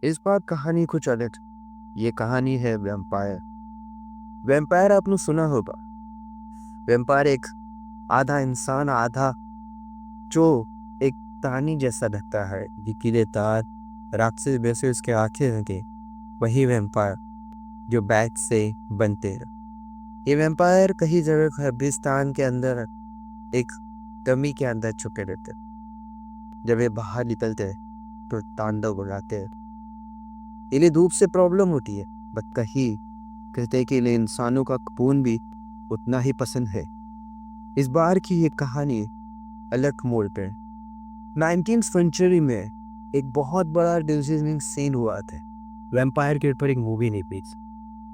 इस बार कहानी कुछ अलग। ये कहानी है वैम्पायर। वैम्पायर आपने सुना होगा। वैम्पायर एक आधा इंसान आधा जो एक तानी जैसा दिखता है, नुकीले दांत, राक्षस वैसे उसके आंखें लगे। वही वैम्पायर जो बैग से बनते हैं। ये वैम्पायर कहीं जगह कब्रिस्तान के अंदर एक डमी के अंदर छुपे रहते हैं। जब ये बाहर निकलते हैं तो तांडव बुलाते हैं। इन्हें धूप से प्रॉब्लम होती है, बट कहीं कहते हैं कि इन्हें इंसानों का खून भी उतना ही पसंद है। इस बार की ये कहानी अलग मोड़ पे 19th सेंचुरी में एक बहुत बड़ा डिसीजनिंग सीन हुआ था। वैम्पायर के ऊपर एक मूवी नहीं प्लीज।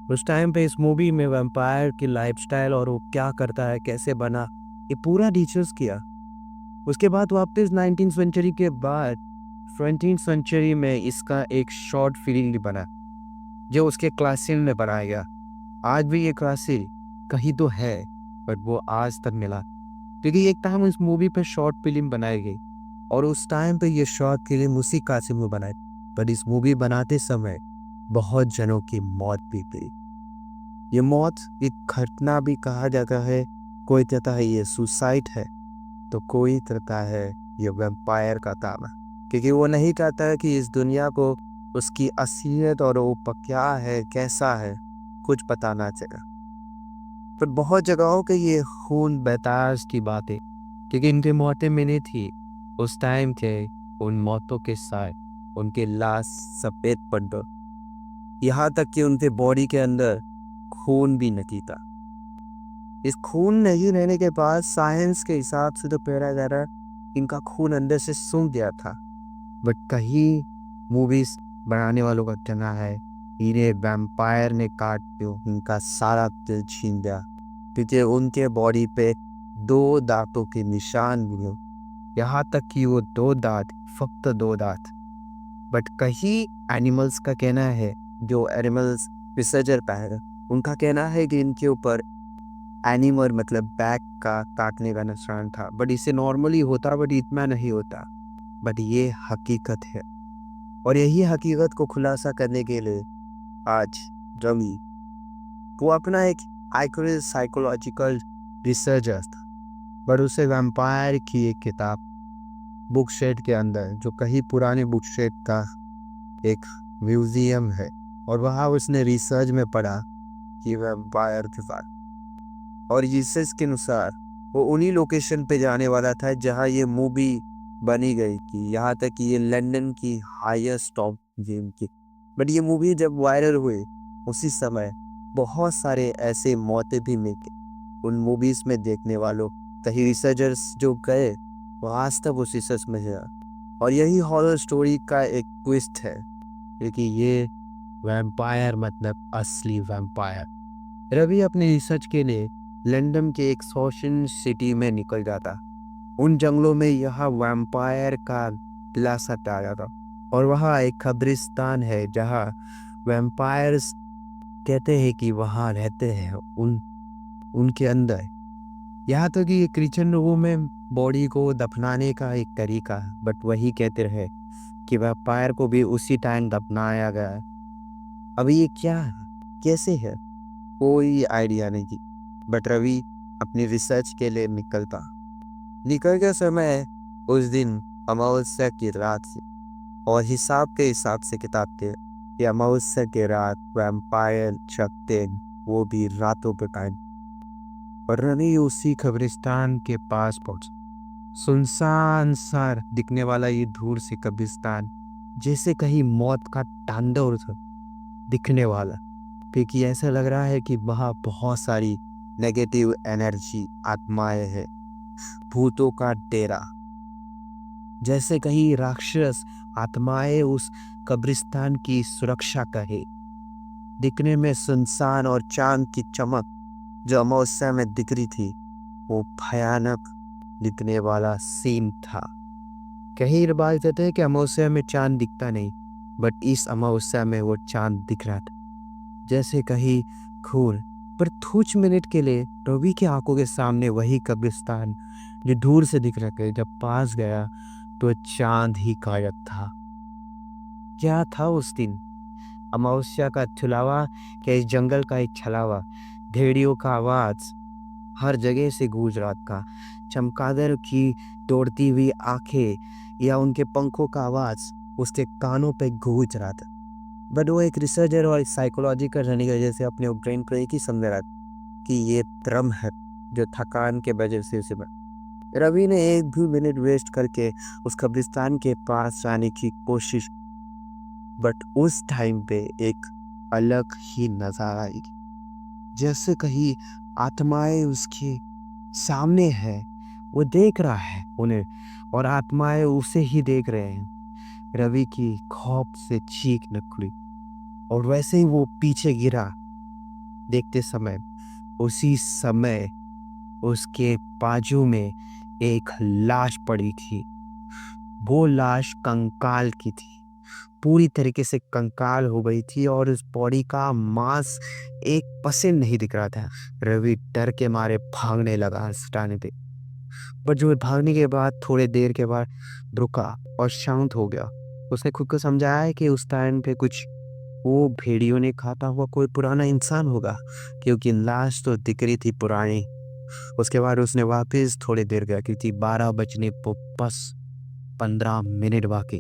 उस टाइम पे इस मूवी में वैम्पायर की लाइफस्टाइल और वो क्या करता है, कैसे बना, ये पूरा डिटेल्स किया। उसके बाद वापस 19th सेंचुरी के बाद 20th सेंचुरी में इसका एक शॉर्ट फिल्म भी बना जो उसके क्लासिक में बनाया गया। आज भी ये क्लासिक कहीं तो है, बट वो आज तक मिला क्योंकि एक टाइम इस मूवी पे शॉर्ट फिल्म बनाई गई और उस टाइम पे ये शॉर्ट फिल्म उसी कासिम में बनाई। पर इस मूवी बनाते समय बहुत जनों की मौत भी गई। ये मौत एक घटना भी कहा जाता है। कोई कहता है ये सुसाइड है, तो कोई कहता है ये वैम्पायर का काम है, क्योंकि वो नहीं चाहता है कि इस दुनिया को उसकी असलियत और वो क्या है, कैसा है, कुछ पता ना चला। पर बहुत जगहों के ये खून बहताश की बातें, क्योंकि इनकी मौतें मैंने थी उस टाइम के। उन मौतों के साथ उनके लाश सफेद पड़ गए, यहाँ तक कि उनके बॉडी के अंदर खून भी नहीं था। इस खून नहीं रहने के बाद साइंस के हिसाब से तो पहला जा रहा इनका खून अंदर से सूख गया था। बट कहीं मूवीज बनाने वालों का कहना है इन्हें वैम्पायर ने काट दिया, इनका सारा दिल छीन लिया, क्योंकि उनके बॉडी पे 2 दांतों के निशान भी हैं। यहाँ तक कि वो 2 दांत, फक्त 2 दांत। बट कहीं एनिमल्स का कहना है, जो एनिमल्स रिसर्चर पाएगा उनका कहना है कि इनके ऊपर एनिमल मतलब बैक का काटने का निशान था। बट इसे नॉर्मली होता, बट इतना नहीं होता। बट ये हकीकत है और यही हकीकत को खुलासा करने के लिए आज रवि, वो अपना एक आइक्यूरेट साइकोलॉजिकल रिसर्चर था, बट उसे वैम्पायर की एक किताब बुक शेड के अंदर, जो कहीं पुराने बुक शेड का एक म्यूजियम है, और वहाँ उसने रिसर्च में पढ़ा कि वैम्पायर के साथ, और रिसर्च के अनुसार वो उन्हीं लोकेशन पे जाने वाला था जहाँ ये मूवी बनी गई थी। यहाँ तक कि ये लंदन की हाईएस्ट टॉप जिम की। बट ये मूवी जब वायरल हुई उसी समय बहुत सारे ऐसे मौतें भी मिल उन मूवीज में देखने वालों। कहीं रिसर्चर्स जो गए वो आज तक उस रिसर्च में है। और यही हॉरर स्टोरी का एक ट्विस्ट है, क्योंकि ये वैम्पायर मतलब असली वैम्पायर। रवि अपने रिसर्च के लिए लंदन के एक शोशन सिटी में निकल जाता। उन जंगलों में यह वैम्पायर का दिलासा पाया था, और वहाँ एक कब्रिस्तान है जहाँ वैम्पायर्स कहते हैं कि वहाँ रहते हैं उनके अंदर। यहाँ तक कि ये क्रिश्चियन लोगों में बॉडी को दफनाने का एक तरीका है, बट वही कहते रहे कि वैम्पायर को भी उसी टाइम दफनाया गया है। अभी ये क्या है, कैसे है, कोई आइडिया नहीं थी। बट रवि अपनी रिसर्च के लिए निकल के समय उस दिन अमावस्या की रात थी, और हिसाब से किताब थे कि अमावस्या की रात वैम्पायर जगते, वो भी रातों पे टाइम। और रवि उसी कब्रिस्तान के पास पहुंचा। सुनसान सा दिखने वाला ये दूर से कब्रिस्तान जैसे कहीं मौत का तांडव दिखने वाला, क्योंकि ऐसा लग रहा है कि वहाँ बहुत सारी नेगेटिव एनर्जी, आत्माएं हैं, भूतों का डेरा। जैसे कहीं राक्षस आत्माएं उस कब्रिस्तान की सुरक्षा करे। दिखने में सुनसान, और चांद की चमक जो अमावस्या में दिख रही थी वो भयानक दिखने वाला सीन था। कहीं बात कहते हैं कि अमावस्या में चांद दिखता नहीं, बट इस अमावस्या में वो चांद दिख रहा था। जैसे कहीं खून। पर कुछ मिनट के लिए रवि की आंखों के सामने वही कब्रिस्तान जो दूर से दिख रहा था, जब पास गया तो चांद ही गायब था। क्या था उस दिन? अमावस्या का छुलावा, क्या इस जंगल का एक छलावा? भेड़ियों का आवाज हर जगह से गूंज रहा था। चमगादड़ की दौड़ती हुई आंखें या उनके पंखों का आवाज उसके कानों पे गूंज रहा था। बट वो एक रिसर्चर और साइकोलॉजी का रहने की वजह से अपने ब्रेन को एक ही समझ रहा था कि ये भ्रम है जो थकान के वजह से उसे रवि ने एक भी मिनट वेस्ट करके उस कब्रिस्तान के पास जाने की कोशिश, बट उस टाइम पे एक अलग ही नजारा आई। जैसे कहीं आत्माएं उसके सामने है, वो देख रहा है उन्हें और आत्माएं उसे ही देख रहे हैं। रवि की खौफ से चीख निकली और वैसे ही वो पीछे गिरा। देखते समय उसी समय उसके बाजू में एक लाश पड़ी थी। वो लाश कंकाल की थी, पूरी तरीके से कंकाल हो गई थी और उस बॉडी का मांस एक परसेंट नहीं दिख रहा था। रवि डर के मारे भागने लगा उस टाइम पे, बट जो भागने के बाद थोड़े देर के बाद रुका और शांत हो गया। उसने खुद को समझाया है कि उस टाइम पे कुछ वो भेड़ियों ने खाता हुआ कोई पुराना इंसान होगा, क्योंकि लाश तो दिख रही थी पुरानी। उसके बाद उसने वापस थोड़ी देर गया क्योंकि 12 बजने को बस 15 मिनट बाकी।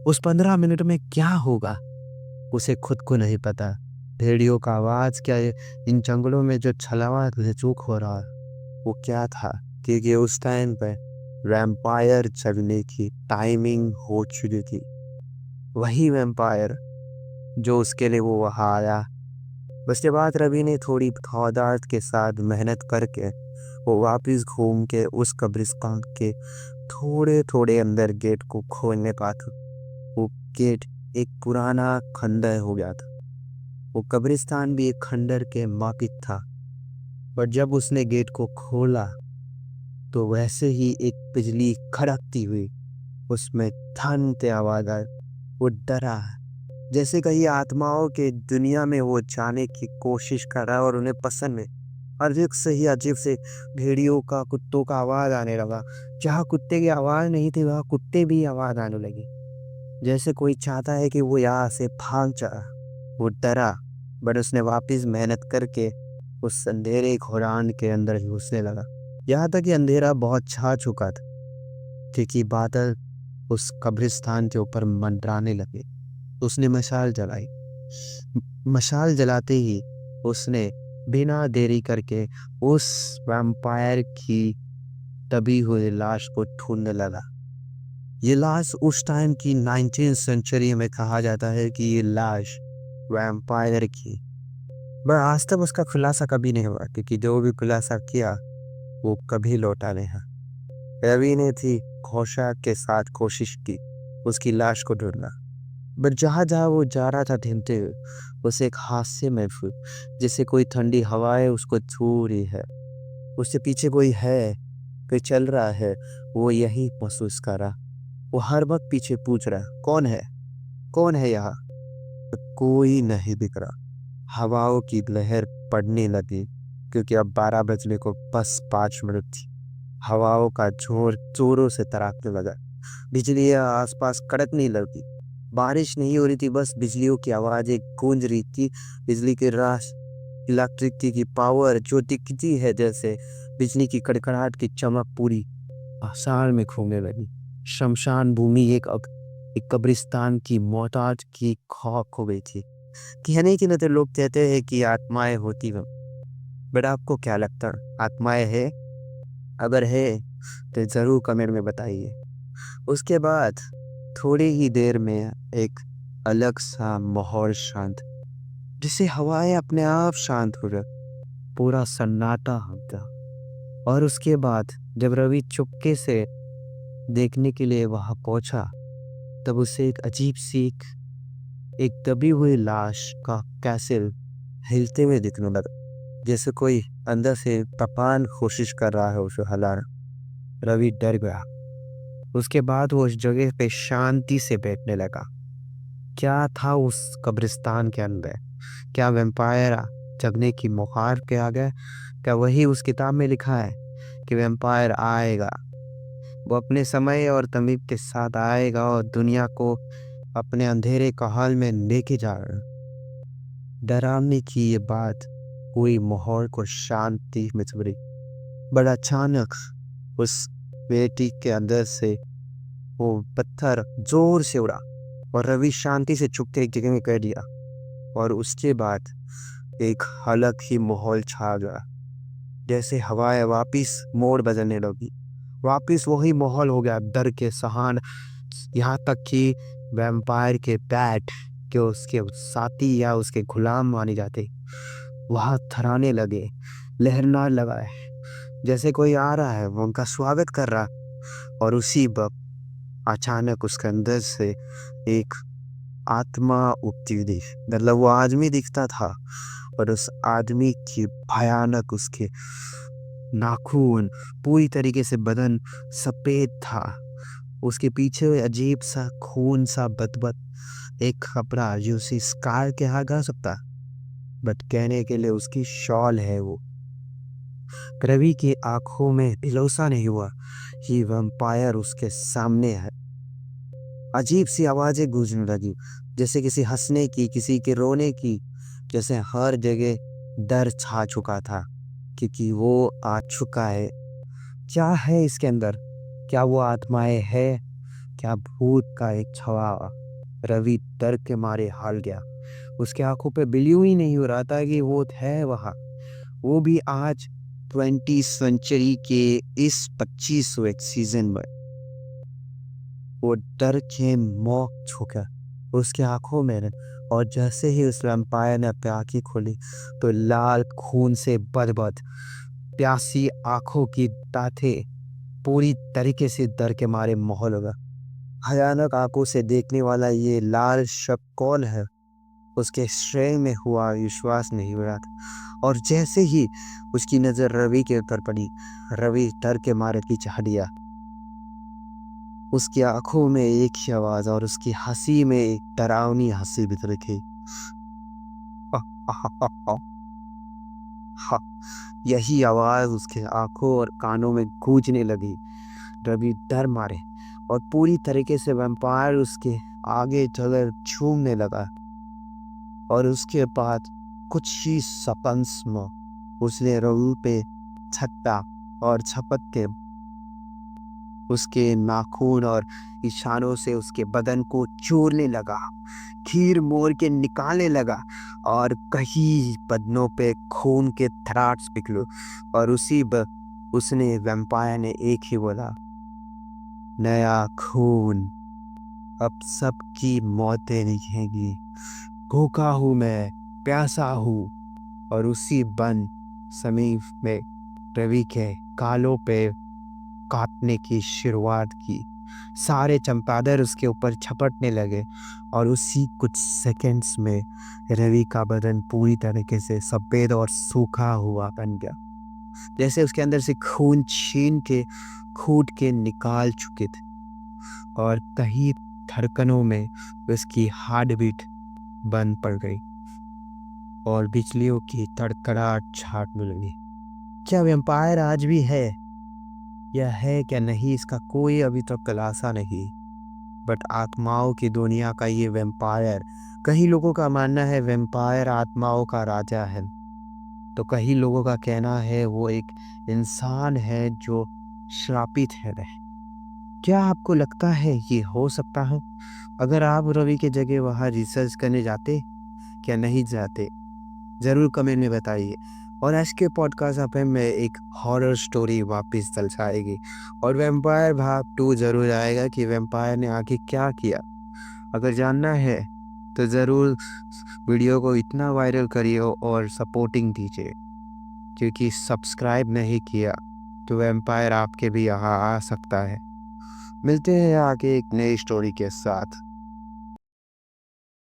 उस 15 मिनट में क्या होगा उसे खुद को नहीं पता। भेड़ियों का आवाज क्या है, इन जंगलों में जो छलावा चूक हो रहा है वो क्या था, क्योंकि उस टाइम पे वैम्पायर चलने की टाइमिंग हो चुकी थी। वही वैम्पायर जो उसके लिए वो वहाँ आया। उसके बाद रवि ने थोड़ी थौदार्द के साथ मेहनत करके वो वापस घूम के उस कब्रिस्तान के थोड़े थोड़े अंदर गेट को खोलने का था। वो गेट एक पुराना खंडर हो गया था। वो कब्रिस्तान भी एक खंडर के माफिक था। पर जब उसने गेट को खोला तो वैसे ही एक बिजली खड़कती हुई उसमें धन से आवाज आई। वो डरा, जैसे कहीं आत्माओं के दुनिया में वो जाने की कोशिश कर रहा है और उन्हें पसंद है। अजीब से ही अजीब से भेड़ियों का, कुत्तों का आवाज आने लगा। जहाँ कुत्ते की आवाज नहीं थी वहाँ कुत्ते भी आवाज आने लगी, जैसे कोई चाहता है कि वो यहाँ से भाग जाए। वो डरा, बट उसने वापस मेहनत करके उस अंधेरे घोरान के अंदर घुसने लगा। यहाँ तक कि अंधेरा बहुत छा चुका था क्योंकि बादल उस कब्रिस्तान के ऊपर मंडराने लगे। उसने मशाल जलाई। मशाल जलाते ही उसने बिना देरी करके उस वैम्पायर की दबी हुई लाश को ढूंढने लगा। ये लाश उस टाइम की 19th सेंचुरी में कहा जाता है कि ये लाश वैम्पायर की, पर आज तक उसका खुलासा कभी नहीं हुआ क्योंकि जो भी खुलासा किया वो कभी लौटा नहीं है। रवि ने थी घोषा के साथ कोशिश की उसकी लाश को ढूंढना, बट जहाँ जहाँ वो जा रहा था ढूंढते हुए उसे एक हादसे महफूज, जैसे कोई ठंडी हवाएं उसको छू रही है। उससे पीछे कोई है, कोई चल रहा है, वो यही महसूस कर रहा। वो हर वक्त पीछे पूछ रहा, कौन है यहाँ? कोई नहीं दिख रहा। हवाओं की लहर पड़ने लगी क्योंकि अब 12 बजने को बस 5 मिनट थी। हवाओं का जोर जोरों से तड़ाकने लगा। बिजलियां आसपास कड़कने लगी। बारिश नहीं हो रही थी, बस बिजलियों की आवाजें गूंज रही थी। बिजली के रास, इलेक्ट्रिसिटी की पावर जो दिखती है, जैसे बिजली की कड़कड़ाहट की चमक पूरी आसमान में घूमने लगी। शमशान भूमि एक कब्रिस्तान की मोहताज की खौफ हो गई थी। कहने की न तो लोग कहते हैं कि आत्माएं होती हैं, बट आपको क्या लगता है आत्माएं है? अगर है तो जरूर कमेंट में बताइए। उसके बाद थोड़ी ही देर में एक अलग सा माहौल शांत, जिससे हवाएं अपने आप शांत हो गई। पूरा सन्नाटा हो गया। और उसके बाद जब रवि चुपके से देखने के लिए वहां पहुंचा तब उसे एक अजीब सी एक दबी हुई लाश का कैसल हिलते हुए दिखने लगा, जैसे कोई अंदर से तपान कोशिश कर रहा है उसे हिलाना। रवि डर गया। उसके बाद वो उस जगह पे शांति से बैठने लगा। क्या था उस कब्रिस्तान के अंदर? क्या वैम्पायर जगने की मुखार के आ गए? क्या वही उस किताब में लिखा है कि वैम्पायर आएगा, वो अपने समय और तमीब के साथ आएगा और दुनिया को अपने अंधेरे काहल में लेके जा रहा है। डरावनी की ये बात पूरी माहौल को शांति में चुरी। बड़ा अचानक उस बेटी के अंदर से वो पत्थर जोर से उड़ा और रवि शांति से चुप के एक जगह में कर दिया। और उसके बाद एक अलग ही माहौल छा गया। जैसे हवाएं वापिस मोड़ बदलने लगी, वापिस वही माहौल हो गया, डर के सहान। यहाँ तक कि वैम्पायर के बैट जो उसके साथी या उसके गुलाम माने जाते वहाँ थराने लगे, लहरना लगा है, जैसे कोई आ रहा है वो उनका स्वागत कर रहा। और उसी वक्त अचानक उसके अंदर से एक आत्मा उठती थी। मतलब वो आदमी दिखता था और उस आदमी की भयानक उसके नाखून, पूरी तरीके से बदन सफेद था। उसके पीछे अजीब सा खून सा बदबद एक कपड़ा जो उसी स्कार के यहाँ गा सकता, बट कहने के लिए उसकी शॉल है वो। रवि की आंखों में भरोसा नहीं हुआ कि वैम्पायर उसके सामने है। अजीब सी आवाजें गूंजने लगी, जैसे किसी हंसने की, किसी के रोने की, जैसे हर जगह डर छा चुका था क्योंकि वो आ चुका है। क्या है इसके अंदर? क्या वो आत्माएं है? क्या भूत का एक छवा? रवि डर के मारे हाल गया। उसके आंखों पे बिलीव ही नहीं हो रहा था कि वो है वहां, वो भी आज 20th सेंचुरी के इस 25वें सीजन में। वो डर के मौत झुका उसकी आंखों में। और जैसे ही उस वैम्पायर ने अपनी आंखें खोली तो लाल खून से बदबद प्यासी आंखों की दांतें पूरी तरीके से डर के मारे माहौल होगा। भयानक आंखों से देखने वाला ये लाल शख्स कौन है? उसके श्रेय में हुआ विश्वास नहीं हो रहा था। और जैसे ही उसकी नजर रवि के ऊपर पड़ी, रवि डर के मारे पीछे हट गया। उसकी आंखों में एक ही आवाज और उसकी हंसी में एक डरावनी हंसी भीतर थी। यही आवाज उसके आंखों और कानों में गूंजने लगी। रवि डर मारे और पूरी तरीके से वैम्पायर उसके आगे चलकर झूमने लगा। और उसके बाद कुछ ही सेकंड्स में उसने रवि पे छट्टा और झपट के उसके नाखून और इशारों से उसके बदन को चूरने लगा, खीर मोड़ के निकालने लगा और कहीं बदनों पे खून के थराट्स निकले। और उसी उसने वैम्पायर ने एक ही बोला, नया खून, अब सबकी मौतें लिखेंगी। भूखा हूँ मैं, प्यासा हूँ। और उसी बन समीप में रवि के कालों पे काटने की शुरुआत की। सारे चमगादड़ उसके ऊपर झपटने लगे और उसी कुछ सेकंड्स में रवि का बदन पूरी तरीके से सफेद और सूखा हुआ बन गया, जैसे उसके अंदर से खून छीन के कूट के निकाल चुके थे। और कहीं धड़कनों में उसकी हार्ट बीट बंद पड़ गई और बिजलियों की तड़कड़ाहट छाटने लगी। क्या वैम्पायर आज भी है? यह है क्या नहीं, इसका कोई अभी तक खुलासा नहीं। बट आत्माओं की दुनिया का ये वैम्पायर, कई लोगों का मानना है वैम्पायर आत्माओं का राजा है, तो कई लोगों का कहना है वो एक इंसान है जो श्रापित है। क्या आपको लगता है ये हो सकता है? अगर आप रवि के जगह वहाँ रिसर्च करने जाते, क्या नहीं जाते? ज़रूर कमेंट में बताइए। और आज के पॉडकास्ट आप में एक हॉरर स्टोरी वापस दर्शाएगी और वैम्पायर भाग 2 ज़रूर आएगा कि वैम्पायर ने आगे क्या किया। अगर जानना है तो ज़रूर वीडियो को इतना वायरल करिए और सपोर्टिंग दीजिए, क्योंकि सब्सक्राइब नहीं किया तो वैम्पायर आपके भी यहाँ आ सकता है। मिलते हैं आगे एक नई स्टोरी के साथ।